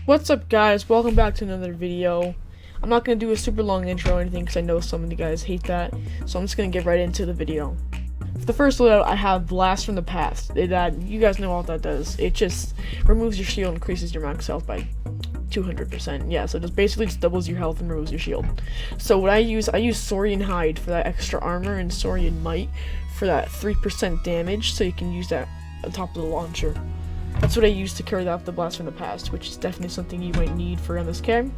What's up, guys? Welcome back to another video. I'm not going to do a super long intro or anything because I know some of you guys hate that, so I'm just going to get right into the video. For the first loadout, I have Blast from the Past. That you guys know what that does. It just removes your shield and increases your max health by 200%. Yeah, so it just basically just doubles your health and removes your shield. So what I use Saurian Hide for that extra armor and Saurian Might for that 3% damage, so you can use that on top of the launcher. That's what I use to carry out the Blast from the Past, which is definitely something you might need for MSK.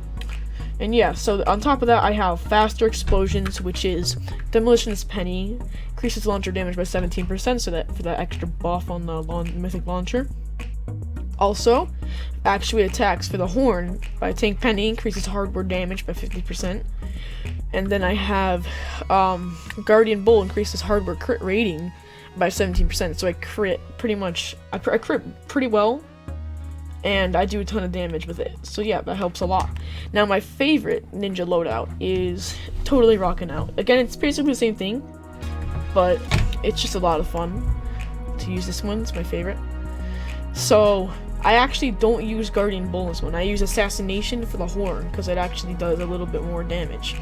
And yeah, so on top of that, I have Faster Explosions, which is Demolition's Penny, increases launcher damage by 17%, so that for that extra buff on the Mythic launcher. Also, Actuate Attacks for the Horn by Tank Penny, increases hardware damage by 50%. And then I have Guardian Bull, increases hardware crit rating by 17%, so I crit pretty much, I crit pretty well, and I do a ton of damage with it, so yeah, that helps a lot. Now my favorite ninja loadout is Totally Rockin' Out. Again, it's basically the same thing, but it's just a lot of fun to use this one. It's my favorite. So I actually don't use Guardian Bull in this one. I use Assassination for the Horn, because it actually does a little bit more damage.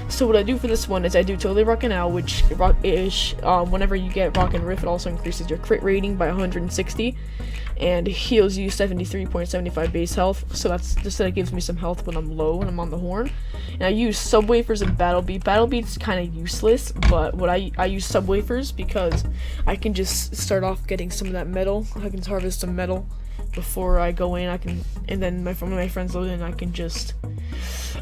So what I do for this one is I do Totally Rockin' Out, which is whenever you get Rock and Riff, it also increases your crit rating by 160, and heals you 73.75 base health. So that's just that it gives me some health when I'm low and I'm on the Horn. And I use Subwafers and Battle Beat. Battle Beat's kind of useless, but what I use Subwafers because I can just start off getting some of that metal. I can harvest some metal before I go in. And then when my friends load in,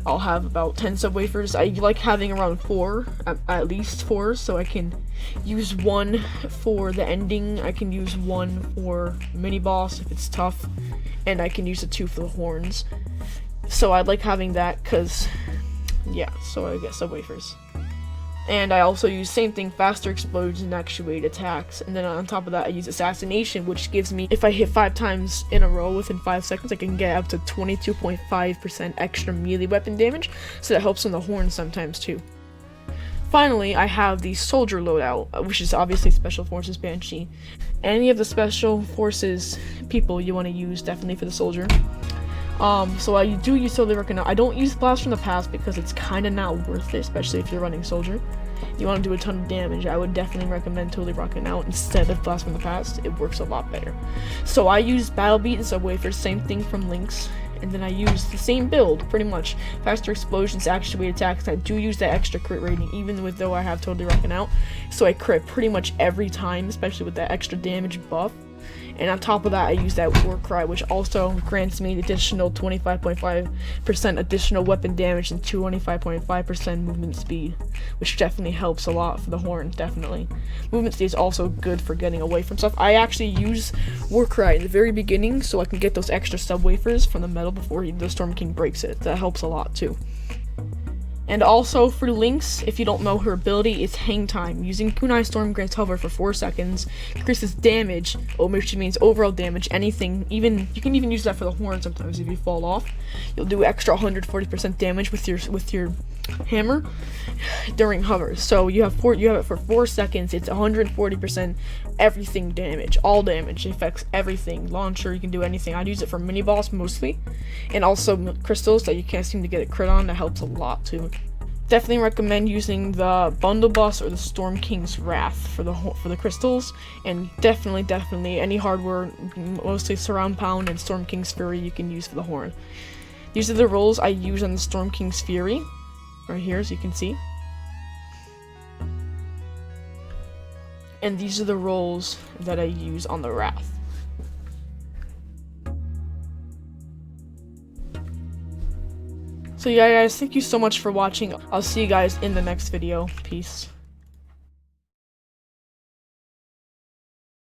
I'll have about 10 Subwafers. I like having around 4, at least 4, so I can use 1 for the ending, I can use 1 for mini boss if it's tough, and I can use the 2 for the horns. So I like having that because, yeah, so I get Subwafers. And I also use same thing, Faster Explosions and Actuate Attacks. And then on top of that, I use Assassination, which gives me, if I hit 5 times in a row within 5 seconds, I can get up to 22.5% extra melee weapon damage. So that helps on the horn sometimes too. Finally, I have the Soldier loadout, which is obviously Special Forces Banshee. Any of the Special Forces people you want to use, definitely for the Soldier. So I do use Totally Rockin' Out. I don't use Blast from the Past because it's kind of not worth it, especially if you're running Soldier. You want to do a ton of damage, I would definitely recommend Totally Rockin' Out instead of Blast from the Past. It works a lot better. So I use Battle Beat and Subwafers, same thing from Lynx. And then I use the same build, pretty much. Faster Explosions, Actuate Attacks. I do use that extra crit rating, even though I have Totally Rockin' Out. So I crit pretty much every time, especially with that extra damage buff. And on top of that, I use that War Cry, which also grants me an additional 25.5% additional weapon damage and 25.5% movement speed, which definitely helps a lot for the Horn, definitely. Movement speed is also good for getting away from stuff. I actually use War Cry in the very beginning so I can get those extra Subwafers from the metal before the Storm King breaks it. That helps a lot too. And also for Lynx, if you don't know her ability, it's Hang Time. Using Kunai Storm grants hover for 4 seconds, increases damage, which means overall damage, anything, you can even use that for the Horn sometimes if you fall off. You'll do extra 140% damage with your hammer during hover. So you have it for 4 seconds, it's 140% everything damage, all damage, it affects everything. Launcher, you can do anything. I'd use it for mini boss mostly, and also crystals that you can't seem to get a crit on. That helps a lot too. Definitely recommend using the Bundle Boss or the Storm King's Wrath for the crystals, and definitely any hardware, mostly Surround Pound and Storm King's Fury, you can use for the Horn. These are the rolls I use on the Storm King's Fury, right here, as you can see. And these are the rolls that I use on the Wrath. So yeah, guys, thank you so much for watching. I'll see you guys in the next video. Peace.